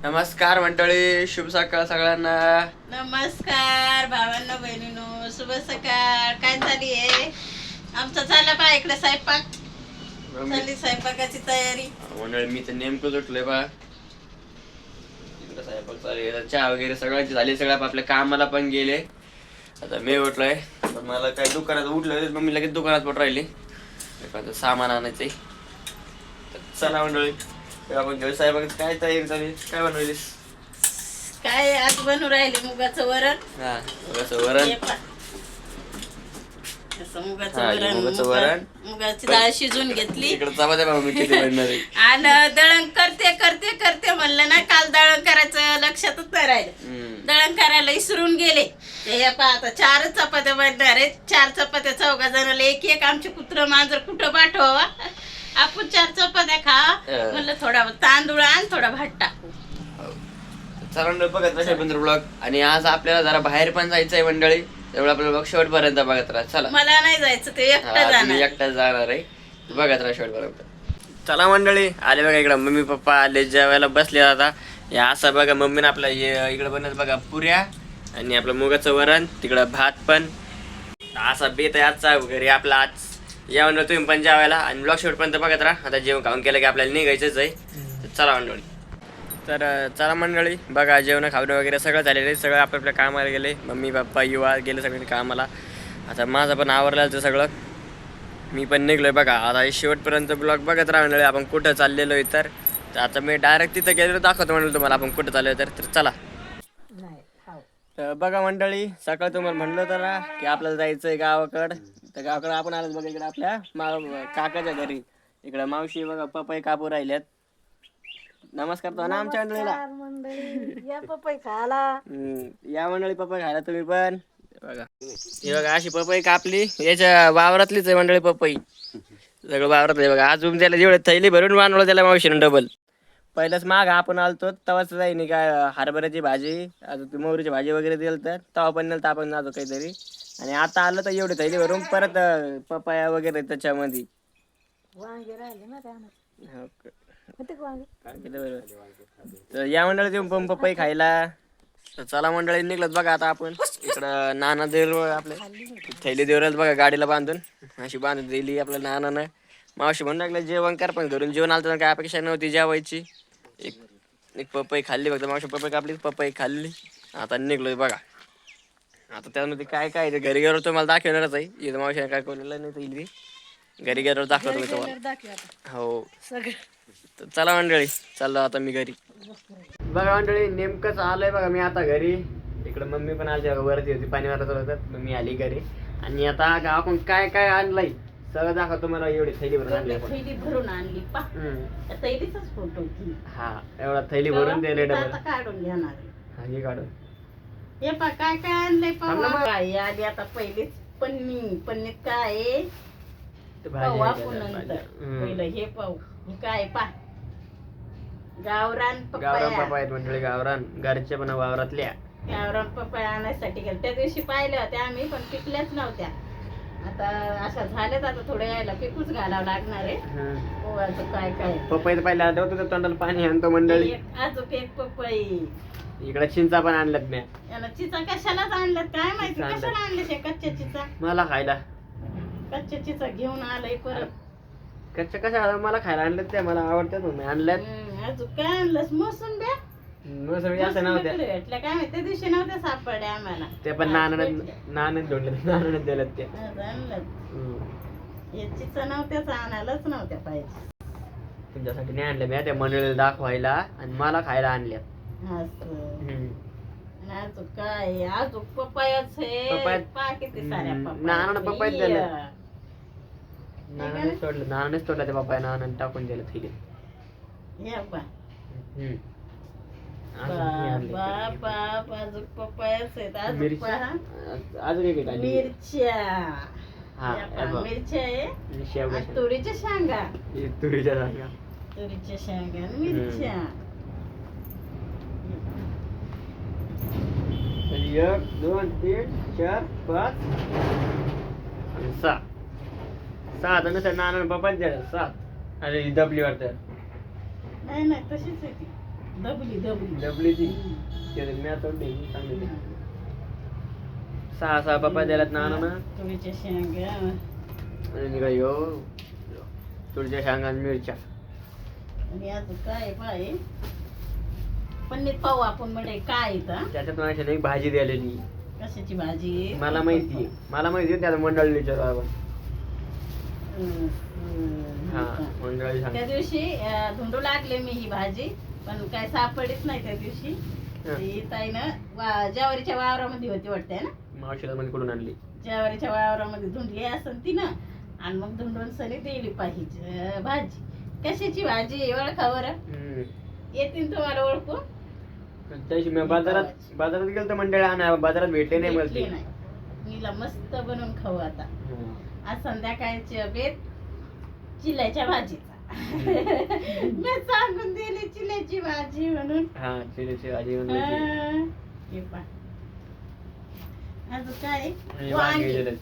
नमस्कार मंडळी, शुभ सकाळ सगळ्यांना. नमस्कार भावांनो बहिणीनो, शुभ सकाळ. काय चालली आहे? आमचा झाला बा इकडे स्वयंपाक. चालली स्वयंपाकाची तयारी. मंडळी मी तर नेमकंच उठलोय बा. इकडे स्वयंपाक चालू आहे, चहा वगैरे सगळ्यांची झाली, सगळ्या आपल्या कामाला पण गेले. आता मी उठलोय, पण मला काय दुकानात उठलोय, मग मी लगेच दुकानात पण राहिली. सामान आणायचंय. चला मंडळी, आपण जेव्हा स्वयंपाकाची काय तयारी झाली, काय बनवलीस? काय आज बनवू राहिले? मुगाचं वरण. हा, मुगाचं वरण. हे पहा. असं मुगाचं हा, वरण. मुगाचं वरण. मुगाची डाळ शिजून घेतली इकडे चपात्या बघा मी किती बनणार आहे. आणि दळण करते करते करते म्हणलं ना, काल दळण करायचं लक्षातच नाही राहिलं. दळण करायला विसरून गेले. हे पहा आता 4 चपात्या बनणार आहेत. 4 चपात्या 4 जणांना एक एक. आमचे कुत्र मांजर कुठं पाठवा, आपण 4 चपात्या खा म्हणलं. थोडा तांदूळ आणि थोडा भात टाकू. चला बघत राहा ब्लॉग. आणि आज आपल्याला जरा बाहेर पण जायचंय मंडळी, त्यामुळे आपल्याला बघ शेवटपर्यंत बघत राहा. चला, मला नाही जायचं, ते एकटं जाणार. एकटाच जाणार आहे, बघत राहा शेवटपर्यंत. चला मंडळी, आले बघा इकडं. मम्मी पप्पा आले, जेवायला बसले. आता या असं बघा, मम्मीने आपला इकडं बनत बघा पुऱ्या आणि आपलं मुगाचं वरण, तिकडं भात पण. असा बेत आहे आजचा घरी आपला. आज या मंडळी तुम्ही पण जेवायला, आणि ब्लॉग शेवटपर्यंत बघत राहा. आता जेवण खाऊन केलं की आपल्याला निघायचंच आहे. तर चला मंडळी. तर चला मंडळी, बघा जेवण खावणं वगैरे सगळं झालेलं आहे. सगळं आपल्या कामाला गेले. मम्मी पप्पा युवा गेले सगळे कामाला. आता माझं पण आवरलं सगळं, मी पण निघलोय बघा. आता शेवटपर्यंत ब्लॉग बघत राहा मंडळी. आपण कुठं चाललेलो आहे तर आता मी डायरेक्ट तिथं गेलो दाखवतो म्हणलं तुम्हाला आपण कुठं चाललो तर चला. तर बघा मंडळी, सकाळ तुम्हाला म्हणलं तर की आपल्याला जायचं आहे गावाकडं. तर गावाकडं आपण आलो बघा इकडे आपल्या काकाच्या घरी. इकडं मावशी बघा पपई कापू राहिल्यात. नमस्कार तो ना आमच्या मंडळीला. या पपई खायला. या मंडळी पपई खायला तुम्ही पण. बघा ही बघा अशी पपई कापली, याच्या वावरातलीच आहे मंडळी पपई. सगळं वावरात आहे बघा. आज त्याला जेवढे थैली भरून मानवलं त्याला मावशीनं डबल. पहिलंच माग आपण आलतो तेव्हाच जाईन काय हरभऱ्याची भाजी, अजून मोहरीची भाजी वगैरे दिलं तर तेव्हा पण नेलं तर आपण अजून काहीतरी. आणि आता आलं तर एवढी थैली भरून परत पपया वगैरे त्याच्यामध्ये. तर या मंडळी तुम्ही पपई खायला. तर चला मंडळी निघलत बघा. आता आपण इकडं नाना देर आपले थैली देवरात बघा गाडीला बांधून अशी बांधून दिली आपल्या नानानं. मावशी म्हणून लागलं जेवण कर, पण घरून जेवण आलं तर काय अपेक्षा नव्हती जेवायची. एक पपई खाल्ली फक्त मावशी, पपई कापली, पपई खाल्ली. आता निघलोय बघा. आता त्यामध्ये काय काय घरी गेल्यावर तुम्हाला दाखवणारच आहे. इथं मावशीने काय कोणलं नाही तर घरी गेल्यावर दाखवतो मी तुम्हाला. हो तर चला मंडळी, चाललो आता मी घरी. बघा मंडळी, नेमकंच आलोय बघा मी आता घरी. इकडं मम्मी पण आली बघा, वरती होती पाणी मारत होतं. मम्मी आली घरी. आणि आता गावाकडून काय काय आणलंय सगळं दाखवतो मला. एवढी थैली भरून आणली, थैली भरून आणली पा. थैलीचाच फोटो. हा एवढा थैली भरून दिले डबल. काढून घेणार. हा हे काढून. हे पा काय काय आणलंय पा. काय आली आता पहिलीच पन्नीत काय आहे पाहू आपण नंतर. पहिलं हे पाहू. हे काय पा, गावरान गावरान पपया. पपया मंडळी, गावरान घरच्या पण वावरातल्या. गावरान पपया आणायसाठी गेलं. त्या दिवशी पाहिल्या होत्या आम्ही, पण पिकल्याच नव्हत्या. आता अशा झाल्यात, आता थोड्या यायला पिकूच घालावं लागणार आहे. हो अजून काय काय पपई पाहिला होतं तोंडाला पाणी आणतो मंडळी. अजून एक पपई. इकडे चिंचा पण आणल्यात मी. याला चिचा कशालाच आणल्यात काय माहिती, कशाला आणले ते कच्च्या चिचा. मला खायला कच्च्या चिचा घेऊन आलंय परत. कच्च्या कशा मला खायला आणल्यात, त्या मला आवडतात म्हणून आणल्यात. अजून काय आणलंस? मोसंब्या. मोसंबी असं नव्हत्या भेटल्या काय माहिती, त्या दिवशी नव्हत्या सापडल्या आम्हाला. ते पण नानाने धोंडले, नानाने दिल्यात त्या. चिचा नव्हत्याच, आणायलाच नव्हत्या पाहिजे. तुमच्यासाठी नाही आणल्या मी, त्या मंडळीला दाखवायला आणि मला खायला आणल्यात. अजून काय, अजून पपयाच आहे. पा किती साऱ्या नानाने पपयाच दिल्या. नानानेच तोडला त्या पपया, नानाने टाकून दिलं थैली. हे बा बाप, अजून पपयाच आहेत. अजून मिरच्या. मिरच्या आहे, तुरीच्या शेंगा. तुरीच्या शेंगा, तुरीच्या शेंगा, मिरच्या. 1 2 3 4 5 आणि 6. 7 नसेल नाना पप्पा द्या 7. आणि दबली वाटत. नाही तशीच आहे ती. दबली दबली डबली ती मी आता चांगली 6 पप्पा द्यायलात ना ना तुरीच्या शेंगा आणि इकडे यो तुळच्या शेंगा आणि मिरच्या आणि अजून काय पाय पनीर पाहू आपण म्हणजे काय इथं त्याच्यात माझ्या एक भाजी द्यायलेली कशाची भाजी मला माहिती आहे त्याला मंडळी विचारू आपण हा मंडळी त्या सांग दिवशी धुंडू लागले मी ही भाजी पण काय सापडीच नाही त्या दिवशी ती ताईनं ज्वारीच्या वावरामध्ये होती वाटते ना मावशीला मध्ये कुठून आणली ज्वारीच्या वावरामध्ये धुंडली असन ती ना आणि मग धुंडून सनी दिली पाहिजे भाजी कशाची भाजी ओळखा बरं येतील तुम्हाला ओळखू त्याशी मी बाजारात गेलो तर मंडळी आणा बाजारात भेटले नाही मला ते मीला मस्त बनवून खाऊ आता आज संध्याकाळची बेत चिल्याच्या भाजीचा मी सांगून दिली चिल्याची भाजी म्हणून हा चिल्याची भाजी म्हणून हे पहा. अजून काय वांगे वांगी दिलेत.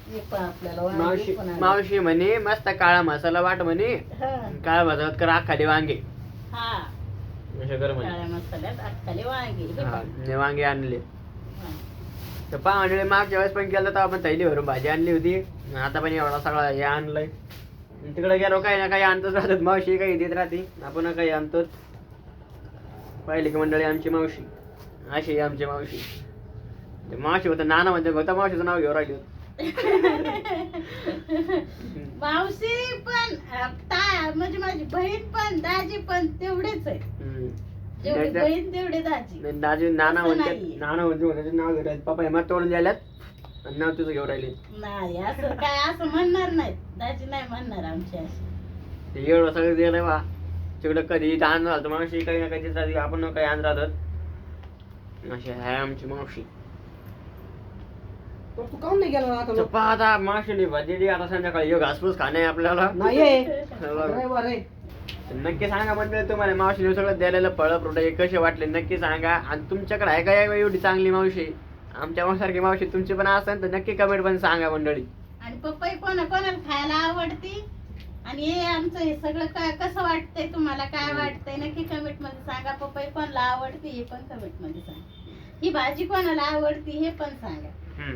हे पहा आपल्याला वांगी मावशी पण आले. मावशी म्हणे मस्त काळा मसाला वाट म्हणे हं. काळा भाजात कर खाली वांगे हा असं कर म्हणे काळ्या मसाल्यात अख्खाले वांगी हे हा, पहा. ने वांगे आणले वांगी. तर पहा म्हणजे मागच्या वेळेस पण केलं तर आपण थैली भरून भाजी आणली होती आता पण एवढा सगळा हे आणलंय तिकडे गेलो काही ना काही आणतोच राहतात मावशी काही देत राहते आपण काही आणतोच पाहिली की मंडळी आमची मावशी अशी आहे आमची मावशी ते मावशी होतं नाना म्हणजे होता मावशीचं नाव घेऊन राहिली मावशी पण म्हणजे माझी बहीण पण दाजी पण तेवढेच आहे जेवढी बहीण तेवढे दाजी दाजी नाना असं म्हणते नाहीये. नाना म्हणते त्याचं नाव घेऊन राहिले पप्पा हेमात तोडून द्यायलात आणि नाव तुझं घेऊन राहिले नाही असं काय असं म्हणणार नाही दाजी नाही म्हणणार आमची अशी ते एवढं सगळं दिलं बा तिकडं कधी आण राहतो मावशी काही ना काही देतात, आपण काही आण राहतात अशी आहे आमची मावशी तू काऊन नाही गेला आता पप्पा आता मावशीने भाजी आता संध्याकाळी यो घासपूस खाणे आपल्याला नाही बरं. नक्की सांगा मंडळी तुम्हाला मावशीने सगळं द्यायला फळं फ्रुट हे कसे वाटले नक्की सांगा आणि तुमच्याकडे आहे का एवढी चांगली मावशी आमच्या सारखी मावशी तुमची पण असेल तर नक्की कमेंट पण सांगा मंडळी आणि पपई कोणाला खायला आवडती आणि हे आमचं हे सगळं काय कसं वाटतंय तुम्हाला काय वाटतंय नक्की कमेंट मध्ये सांगा पपई कोणाला आवडती हे पण कमेंट मध्ये सांगा ही भाजी कोणाला आवडती हे पण सांगा